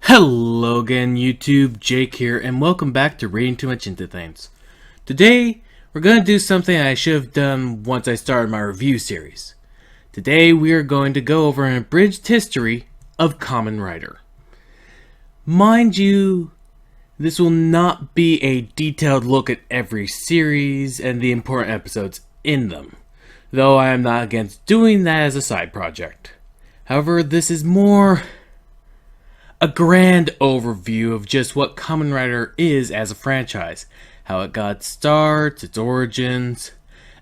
Hello again YouTube, Jake here, and welcome back to Reading Too Much Into Things. Today, we're going to do something I should have done once I started my review series. Today, we are going to go over an abridged history of Kamen Rider. Mind you, this will not be a detailed look at every series and the important episodes in them, though I am not against doing that as a side project. However, this is more a grand overview of just what Kamen Rider is as a franchise, how it got its start, its origins,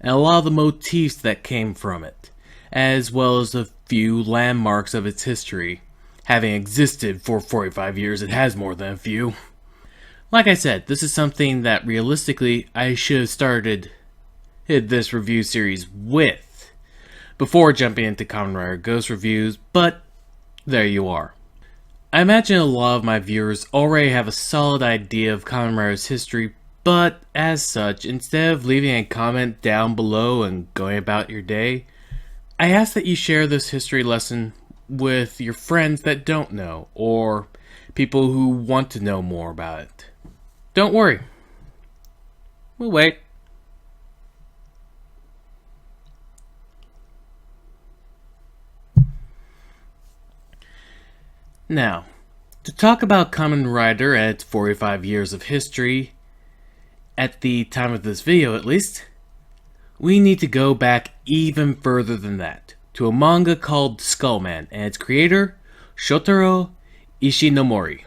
and a lot of the motifs that came from it, as well as a few landmarks of its history. Having existed for 45 years, it has more than a few. Like I said, this is something that realistically I should have started this review series with, before jumping into Kamen Rider Ghost reviews, but there you are. I imagine a lot of my viewers already have a solid idea of Kamen Rider's history, but as such, instead of leaving a comment down below and going about your day, I ask that you share this history lesson with your friends that don't know, or people who want to know more about it. Don't worry. We'll wait. Now, to talk about Kamen Rider and its 45 years of history, at the time of this video at least, we need to go back even further than that, to a manga called Skullman and its creator, Shotaro Ishinomori.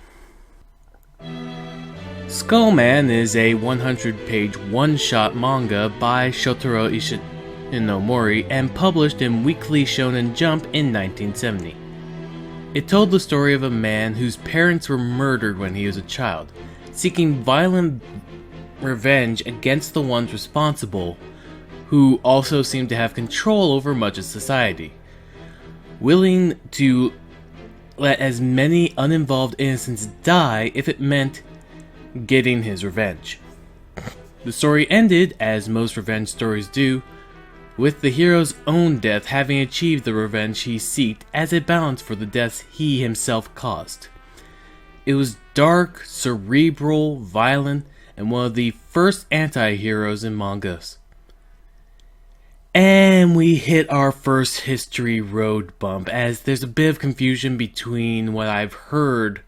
Skullman is a 100-page one-shot manga by Shotaro Ishinomori and published in Weekly Shonen Jump in 1970. It told the story of a man whose parents were murdered when he was a child, seeking violent revenge against the ones responsible, who also seemed to have control over much of society, willing to let as many uninvolved innocents die if it meant getting his revenge. The story ended, as most revenge stories do, with the hero's own death having achieved the revenge he sought as a balance for the deaths he himself caused. It was dark, cerebral, violent, and one of the first anti-heroes in mangas. And we hit our first history road bump, as there's a bit of confusion between what I've heard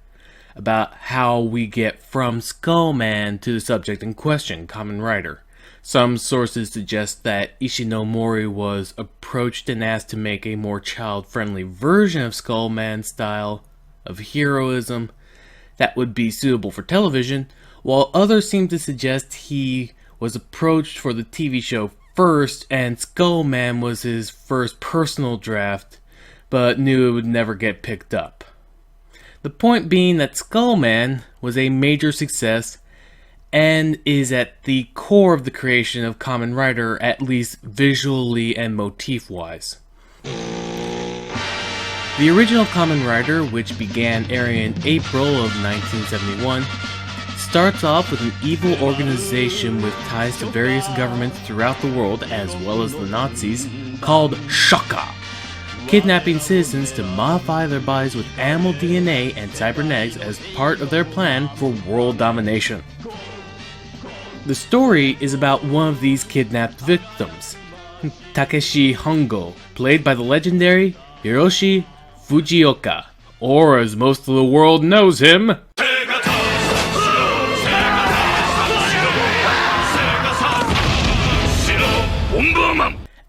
about how we get from Skullman to the subject in question, Kamen Rider. Some sources suggest that Ishinomori was approached and asked to make a more child-friendly version of Skullman's style of heroism that would be suitable for television, while others seem to suggest he was approached for the TV show first and Skullman was his first personal draft, but knew it would never get picked up. The point being that Skullman was a major success and is at the core of the creation of Kamen Rider, at least visually and motif-wise. The original Kamen Rider, which began airing in April of 1971, starts off with an evil organization with ties to various governments throughout the world, as well as the Nazis, called Shaka, kidnapping citizens to modify their bodies with animal DNA and cybernetics as part of their plan for world domination. The story is about one of these kidnapped victims, Takeshi Hongo, played by the legendary Hiroshi Fujioka, or as most of the world knows him,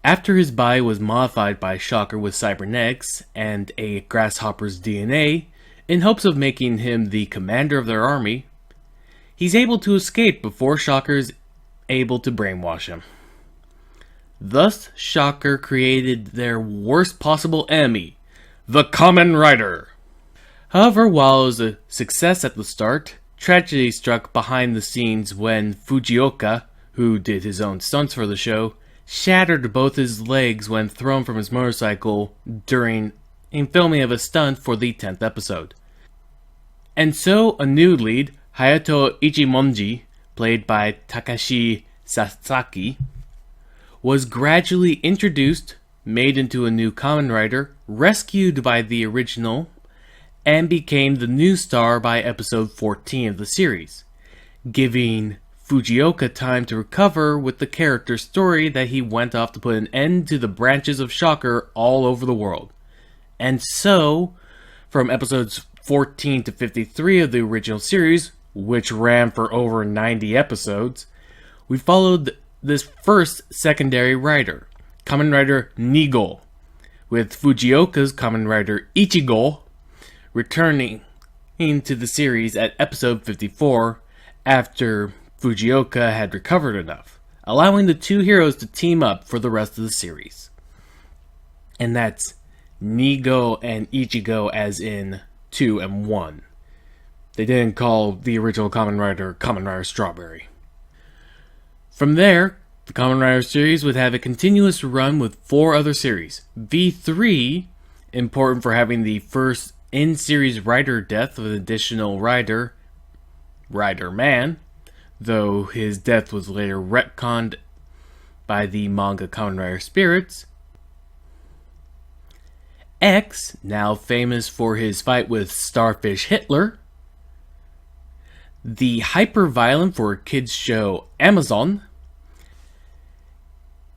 After his body was modified by Shocker with cybernetics and a grasshopper's DNA, in hopes of making him the commander of their army, he's able to escape before Shocker's able to brainwash him. Thus, Shocker created their worst possible enemy, the Kamen Rider. However, while it was a success at the start, tragedy struck behind the scenes when Fujioka, who did his own stunts for the show, shattered both his legs when thrown from his motorcycle during a filming of a stunt for the 10th episode. And so, a new lead, Hayato Ichimonji, played by Takashi Sasaki, was gradually introduced, made into a new Kamen Rider, rescued by the original, and became the new star by episode 14 of the series, giving Fujioka time to recover with the character's story that he went off to put an end to the branches of Shocker all over the world. And so, from episodes 14 to 53 of the original series, which ran for over 90 episodes, we followed this first secondary writer, Kamen Rider Nigo, with Fujioka's Kamen Rider Ichigo returning to the series at episode 54 after Fujioka had recovered enough, allowing the two heroes to team up for the rest of the series. And that's Nigo and Ichigo as in 2 and 1. They didn't call the original Kamen Rider Strawberry. From there, the Kamen Rider series would have a continuous run with 4 other series. V3, important for having the first in-series rider death of an additional rider, Rider-Man, though his death was later retconned by the manga Kamen Rider Spirits. X, now famous for his fight with Starfish Hitler. The hyper-violent for a kids show Amazon.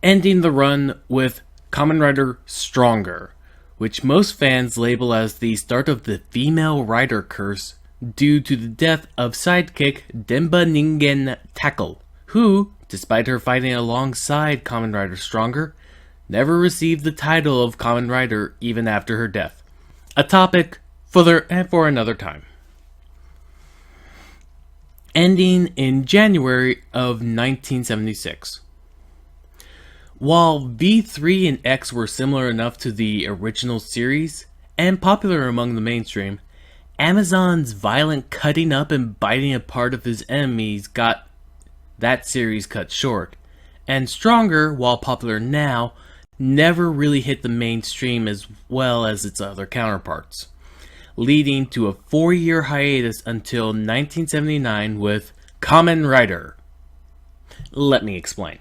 Ending the run with Kamen Rider Stronger, which most fans label as the start of the female rider curse due to the death of sidekick Denba Ningen Tackle, who, despite her fighting alongside Kamen Rider Stronger, never received the title of Kamen Rider even after her death. A topic for another time. Ending in January of 1976. While V3 and X were similar enough to the original series, and popular among the mainstream, Amazon's violent cutting up and biting apart of his enemies got that series cut short, and Stronger, while popular now, never really hit the mainstream as well as its other counterparts, leading to a 4-year hiatus until 1979 with Kamen Rider. Let me explain.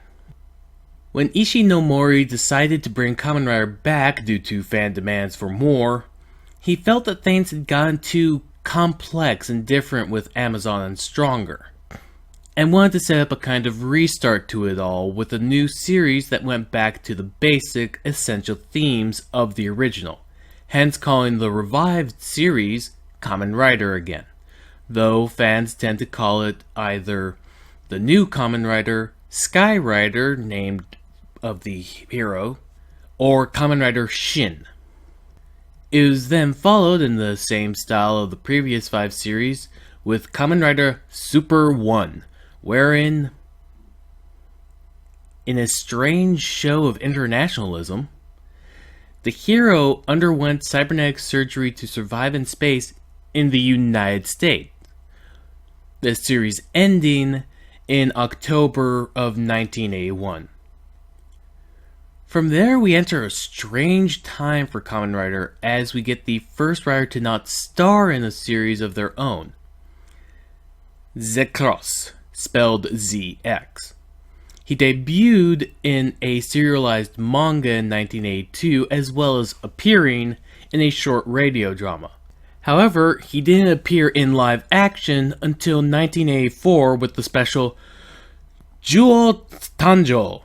When Ishinomori decided to bring Kamen Rider back due to fan demands for more, he felt that things had gotten too complex and different with Amazon and Stronger, and wanted to set up a kind of restart to it all with a new series that went back to the basic, essential themes of the original, hence calling the revived series Kamen Rider again, though fans tend to call it either the new Kamen Rider, Sky Rider, named of the hero, or Kamen Rider Shin. It was then followed in the same style of the previous 5 series with Kamen Rider Super 1, wherein, in a strange show of internationalism, the hero underwent cybernetic surgery to survive in space in the United States. The series ending in October of 1981. From there, we enter a strange time for Kamen Rider as we get the first rider to not star in a series of their own. Zekros, spelled ZX. He debuted in a serialized manga in 1982 as well as appearing in a short radio drama. However, he didn't appear in live action until 1984 with the special Juo Tanjo,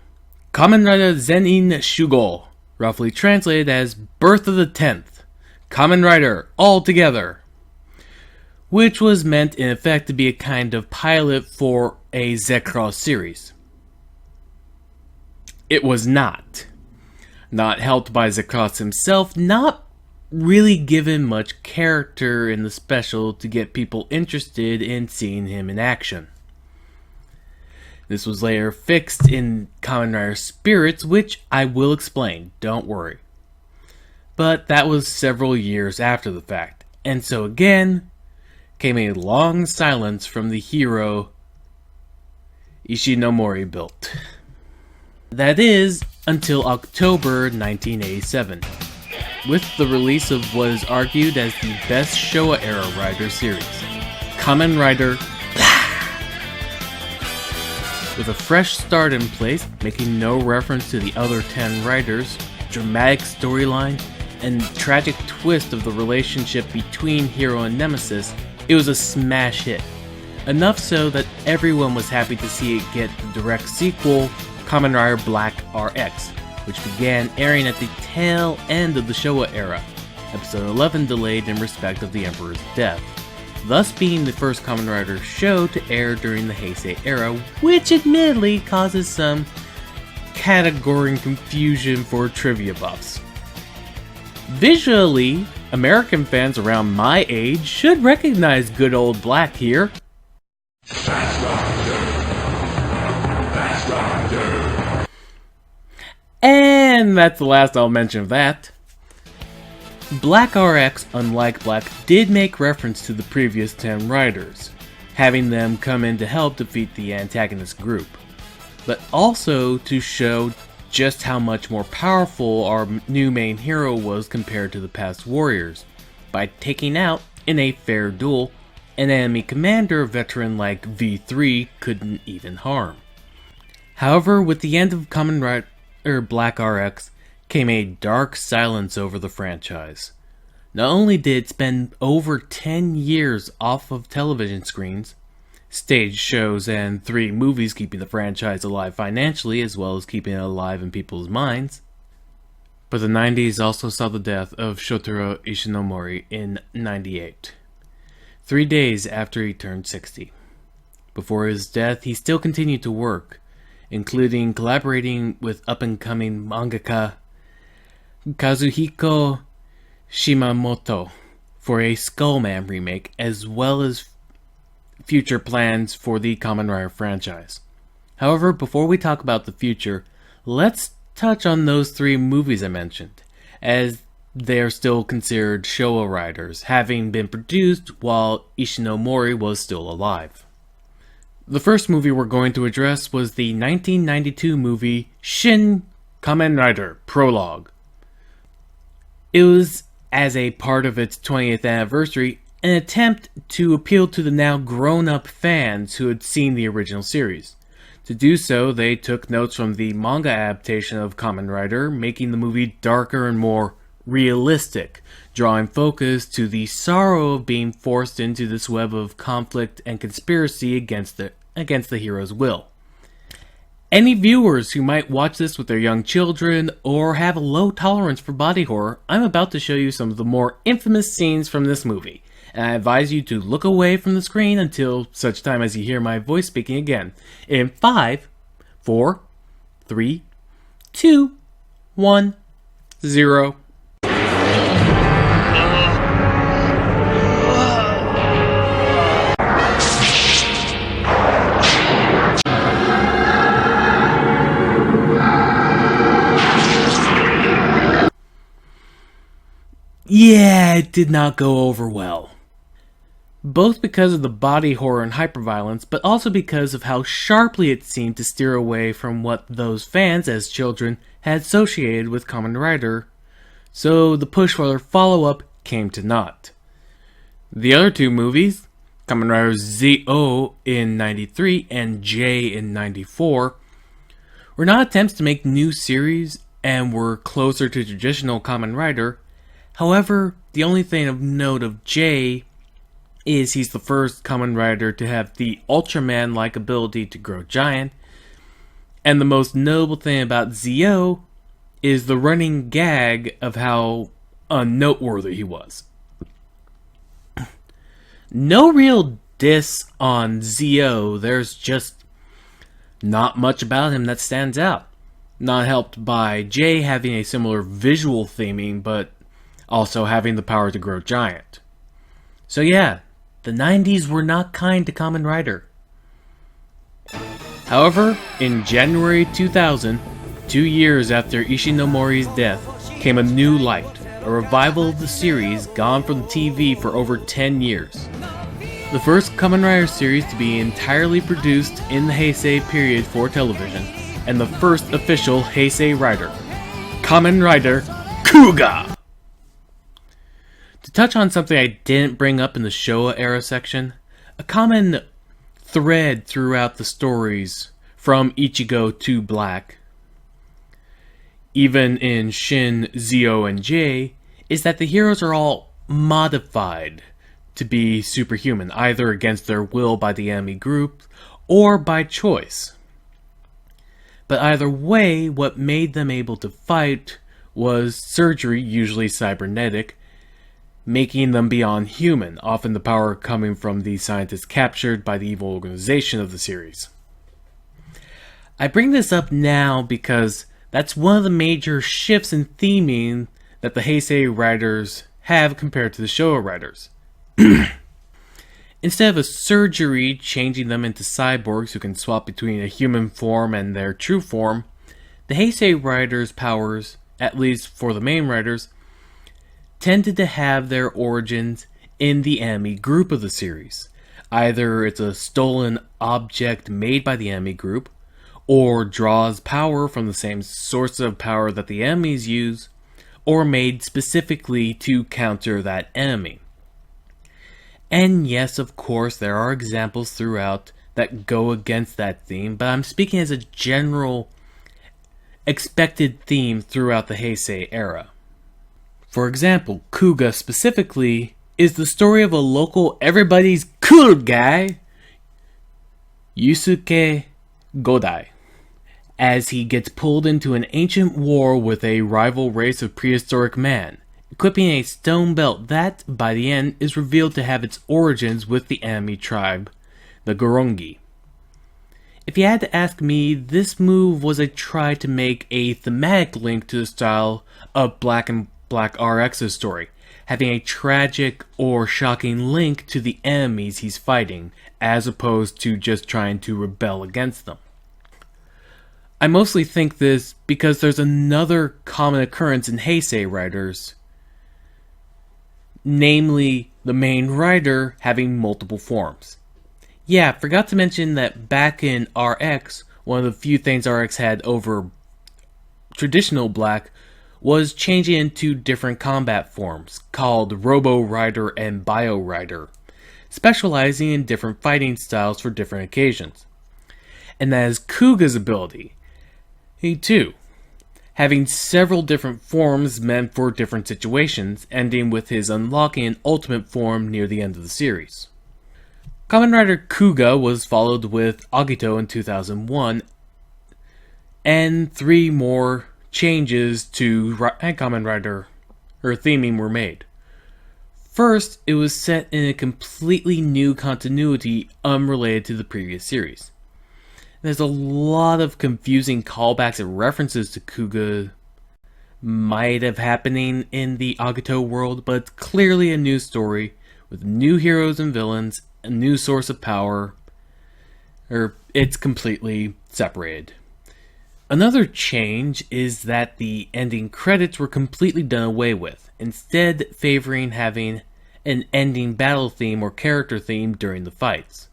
Kamen Rider Zenin Shugo, roughly translated as Birth of the 10th, Kamen Rider all together, which was meant in effect to be a kind of pilot for a Zekros series. It was not. Not helped by Zekros himself, not really given much character in the special to get people interested in seeing him in action. This was later fixed in Kamen Rider Spirits, which I will explain, don't worry. But that was several years after the fact, and so again came a long silence from the hero Ishinomori built. That is, until October 1987, with the release of what is argued as the best Showa-era Rider series, Kamen Rider with a fresh start in place, making no reference to the other 10 writers, dramatic storyline, and tragic twist of the relationship between hero and nemesis, it was a smash hit. Enough so that everyone was happy to see it get the direct sequel, Kamen Rider Black RX, which began airing at the tail end of the Showa era, episode 11 delayed in respect of the Emperor's death, thus being the first Kamen Rider show to air during the Heisei era, which admittedly causes some category confusion for trivia buffs. Visually, American fans around my age should recognize good old Black here. And that's the last I'll mention of that. Black RX, unlike Black, did make reference to the previous 10 riders, having them come in to help defeat the antagonist group, but also to show just how much more powerful our new main hero was compared to the past warriors, by taking out, in a fair duel, an enemy commander a veteran like V3 couldn't even harm. However, with the end of Kamen Rider Black RX came a dark silence over the franchise. Not only did it spend over 10 years off of television screens, stage shows, and 3 movies keeping the franchise alive financially as well as keeping it alive in people's minds, but the 90s also saw the death of Shotaro Ishinomori in '98, 3 days after he turned 60. Before his death, he still continued to work, including collaborating with up-and-coming mangaka Kazuhiko Shimamoto for a Skullman remake, as well as future plans for the Kamen Rider franchise. However, before we talk about the future, let's touch on those 3 movies I mentioned, as they are still considered Showa riders, having been produced while Ishinomori was still alive. The first movie we're going to address was the 1992 movie Shin Kamen Rider Prologue. It was, as a part of its 20th anniversary, an attempt to appeal to the now grown-up fans who had seen the original series. To do so, they took notes from the manga adaptation of Kamen Rider, making the movie darker and more realistic, drawing focus to the sorrow of being forced into this web of conflict and conspiracy against the hero's will. Any viewers who might watch this with their young children or have a low tolerance for body horror, I'm about to show you some of the more infamous scenes from this movie, and I advise you to look away from the screen until such time as you hear my voice speaking again. In 5, 4, 3, 2, 1, 0. Yeah, it did not go over well. Both because of the body horror and hyperviolence, but also because of how sharply it seemed to steer away from what those fans, as children, had associated with Kamen Rider, so the push for their follow-up came to naught. The other 2 movies, Kamen Rider Z-O in '93 and J in '94, were not attempts to make new series and were closer to traditional Kamen Rider. However, the only thing of note of J is he's the first Kamen Rider to have the Ultraman-like ability to grow giant, and the most notable thing about Z-O is the running gag of how unnoteworthy he was. No real diss on Z-O, there's just not much about him that stands out. Not helped by J having a similar visual theming, but also having the power to grow giant. So yeah, the 90s were not kind to Kamen Rider. However, in January 2000, 2 years after Ishinomori's death, came a new light, a revival of the series gone from TV for over 10 years. The first Kamen Rider series to be entirely produced in the Heisei period for television, and the first official Heisei Rider, Kamen Rider Kuga! To touch on something I didn't bring up in the Showa era section, a common thread throughout the stories from Ichigo to Black, even in Shin, Z-O, and J, is that the heroes are all modified to be superhuman, either against their will by the enemy group or by choice. But either way, what made them able to fight was surgery, usually cybernetic, making them beyond human, often the power coming from the scientists captured by the evil organization of the series. I bring this up now because that's one of the major shifts in theming that the Heisei writers have compared to the Showa writers. Instead of a surgery changing them into cyborgs who can swap between a human form and their true form, the Heisei writers' powers, at least for the main writers, tended to have their origins in the enemy group of the series. Either it's a stolen object made by the enemy group, or draws power from the same source of power that the enemies use, or made specifically to counter that enemy. And yes, of course, there are examples throughout that go against that theme, but I'm speaking as a general expected theme throughout the Heisei era. For example, Kuga specifically is the story of a local everybody's cool guy, Yusuke Godai, as he gets pulled into an ancient war with a rival race of prehistoric man, equipping a stone belt that, by the end, is revealed to have its origins with the enemy tribe, the Gorongi. If you had to ask me, this move was a try to make a thematic link to the style of Black and Black RX's story, having a tragic or shocking link to the enemies he's fighting, as opposed to just trying to rebel against them. I mostly think this because there's another common occurrence in Heisei writers, namely the main writer having multiple forms. Yeah, forgot to mention that back in RX, one of the few things RX had over traditional Black was changing into different combat forms, called Robo Rider and Bio Rider, specializing in different fighting styles for different occasions. And that is Kuga's ability. He too, having several different forms meant for different situations, ending with his unlocking an ultimate form near the end of the series. Kamen Rider Kuga was followed with Agito in 2001, and 3 more changes to Kamen Rider theming were made. First, it was set in a completely new continuity unrelated to the previous series. There's a lot of confusing callbacks and references to Kuga might have happening in the Agito world, but it's clearly a new story with new heroes and villains, a new source of power, it's completely separated. Another change is that the ending credits were completely done away with, instead favoring having an ending battle theme or character theme during the fights,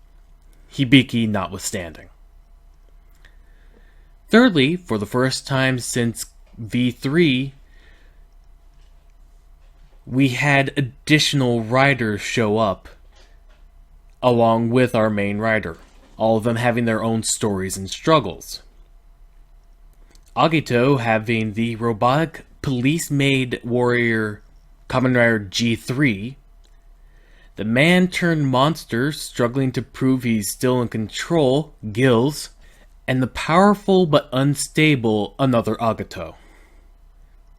Hibiki notwithstanding. Thirdly, for the first time since V3, we had additional riders show up along with our main rider, all of them having their own stories and struggles. Agito having the robotic police-made warrior Kamen Rider G3, the man-turned-monster struggling to prove he's still in control, Gills, and the powerful but unstable Another Agito.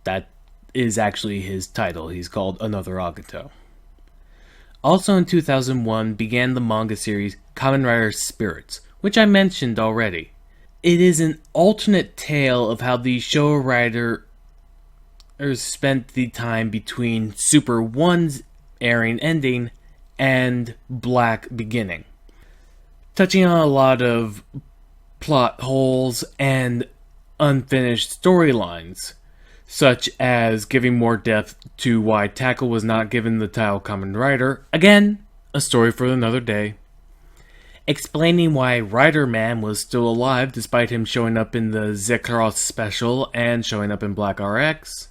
That is actually his title, he's called Another Agito. Also in 2001 began the manga series Kamen Rider Spirits, which I mentioned already. It is an alternate tale of how the Showa writers spent the time between Super 1's airing ending and Black beginning, touching on a lot of plot holes and unfinished storylines, such as giving more depth to why Tackle was not given the title Kamen Rider, again, a story for another day, explaining why Rider Man was still alive despite him showing up in the Zekross special and showing up in Black RX,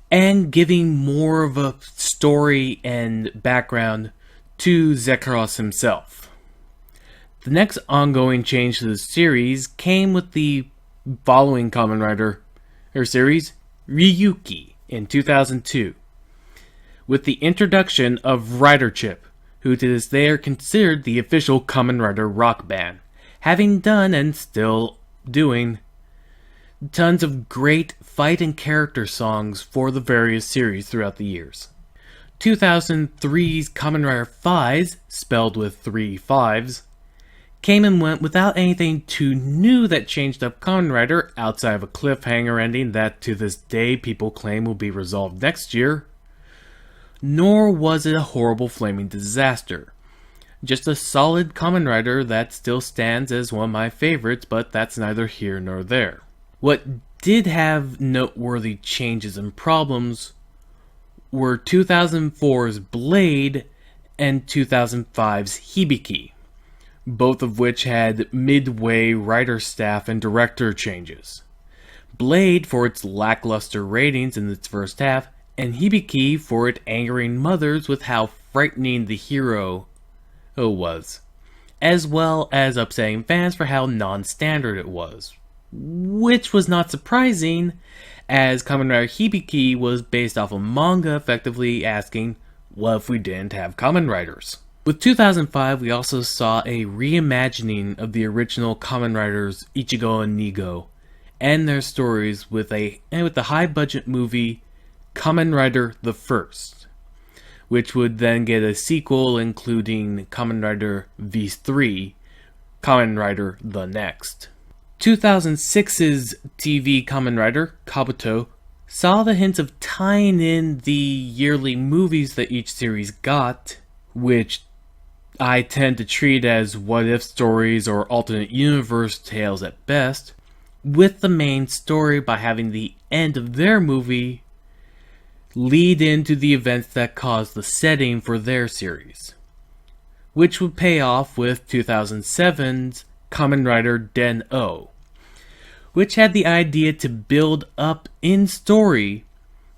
and giving more of a story and background to Zekross himself. The next ongoing change to the series came with the following Kamen Rider series, Ryuki, in 2002, with the introduction of Rider Chip, who to this day are considered the official Kamen Rider rock band, having done and still doing tons of great fight and character songs for the various series throughout the years. 2003's Kamen Rider Fives, spelled with 3 5s, came and went without anything too new that changed up Kamen Rider outside of a cliffhanger ending that to this day people claim will be resolved next year. Nor was it a horrible flaming disaster. Just a solid Kamen Rider that still stands as one of my favorites, but that's neither here nor there. What did have noteworthy changes and problems were 2004's Blade and 2005's Hibiki, both of which had midway writer staff and director changes. Blade for its lackluster ratings in its first half, and Hibiki for it angering mothers with how frightening the hero was, as well as upsetting fans for how non-standard it was, which was not surprising, as Kamen Rider Hibiki was based off a manga effectively asking, what if we didn't have Kamen Riders? With 2005, we also saw a reimagining of the original Kamen Riders Ichigo and Nigo, and their stories with the high-budget movie Kamen Rider the First, which would then get a sequel including Kamen Rider V3, Kamen Rider the Next. 2006's TV Kamen Rider, Kabuto, saw the hints of tying in the yearly movies that each series got, which I tend to treat as what-if stories or alternate universe tales at best, with the main story by having the end of their movie lead into the events that caused the setting for their series, which would pay off with 2007's Kamen Rider Den-O, which had the idea to build up in story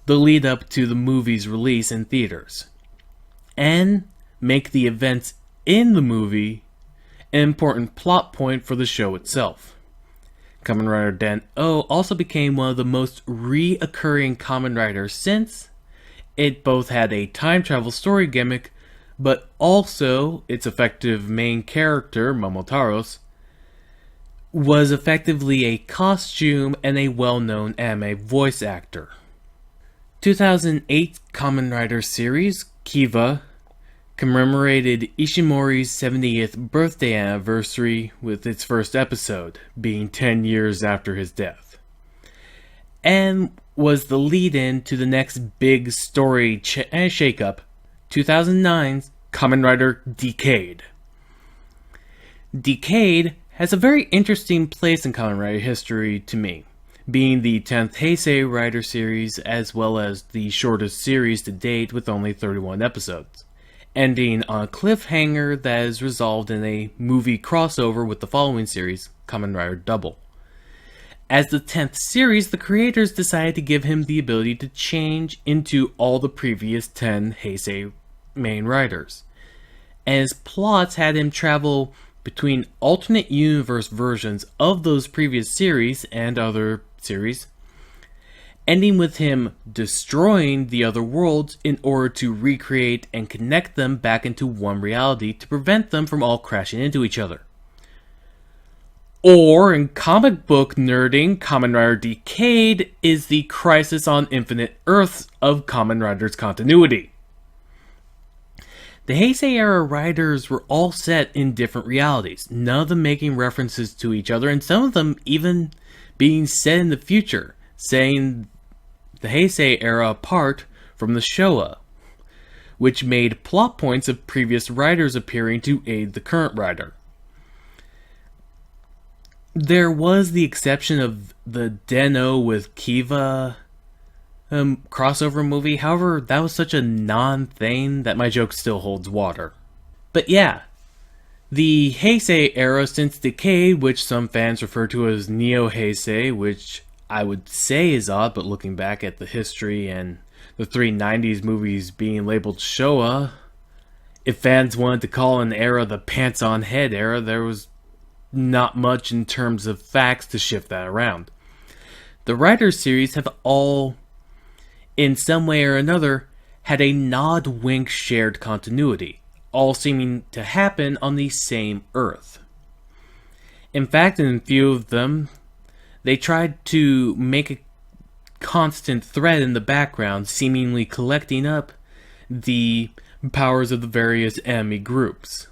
the lead up to the movie's release in theaters, and make the events in the movie an important plot point for the show itself. Kamen Rider Den-O also became one of the most reoccurring Kamen Riders since it both had a time travel story gimmick, but also its effective main character, Momotaros, was effectively a costume and a well-known anime voice actor. 2008 Kamen Rider series, Kiva, commemorated Ishimori's 70th birthday anniversary with its first episode, being 10 years after his death, and was the lead-in to the next big story shakeup, 2009's Kamen Rider Decade. Decade has a very interesting place in Kamen Rider history to me, being the 10th Heisei Rider series as well as the shortest series to date with only 31 episodes, ending on a cliffhanger that is resolved in a movie crossover with the following series, Kamen Rider Double. As the 10th series, the creators decided to give him the ability to change into all the previous 10 Heisei main riders, and his plots had him travel between alternate universe versions of those previous series and other series, ending with him destroying the other worlds in order to recreate and connect them back into one reality to prevent them from all crashing into each other. Or, in comic book nerding, Kamen Rider Decade is the Crisis on Infinite Earths of Kamen Rider's continuity. The Heisei era riders were all set in different realities, none of them making references to each other, and some of them even being set in the future, setting the Heisei era apart from the Showa, which made plot points of previous riders appearing to aid the current rider. There was the exception of the Den-O with Kiva crossover movie, however, that was such a non-thing that my joke still holds water. But yeah, the Heisei era since Decade, which some fans refer to as Neo Heisei, which I would say is odd, but looking back at the history and the three 90s movies being labeled Showa, if fans wanted to call an era the Pants on Head era, there was not much in terms of facts to shift that around. The Riders series have all in some way or another, had a nod-wink shared continuity, all seeming to happen on the same Earth. In fact, in a few of them, they tried to make a constant thread in the background, seemingly collecting up the powers of the various enemy groups.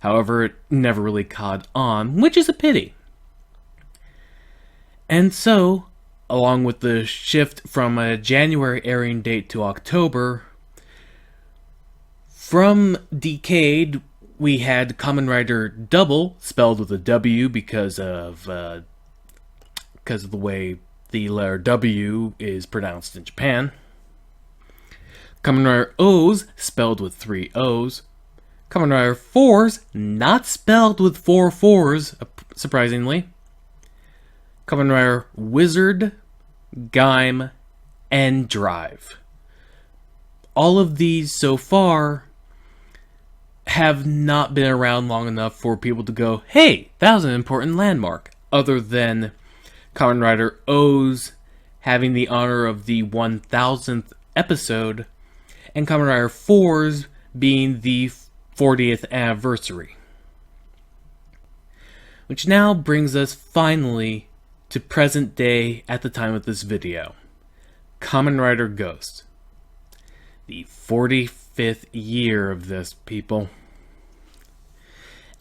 However, it never really caught on, which is a pity. And so, along with the shift from a January airing date to October, from Decade, we had Kamen Rider Double, spelled with a W because of the way the letter W is pronounced in Japan. Kamen Rider O's, spelled with 3 O's. Kamen Rider 4's, not spelled with 4 4's, surprisingly. Kamen Rider Wizard, Gaim, and Drive. All of these so far have not been around long enough for people to go, hey, that was an important landmark, other than Kamen Rider O's having the honor of the 1000th episode, and Kamen Rider 4's being the 40th anniversary. Which now brings us finally to present day at the time of this video. Kamen Rider Ghost. The 45th year of this, people.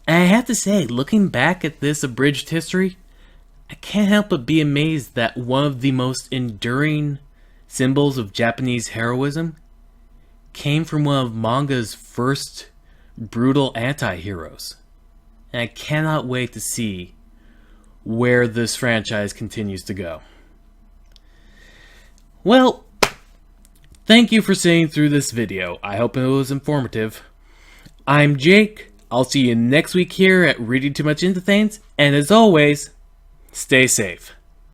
And I have to say, looking back at this abridged history, I can't help but be amazed that one of the most enduring symbols of Japanese heroism came from one of manga's first brutal anti-heroes. And I cannot wait to see where this franchise continues to go. Well, thank you for sitting through this video. I hope it was informative. I'm Jake. I'll see you next week here at Reading Too Much Into Things, and as always, stay safe.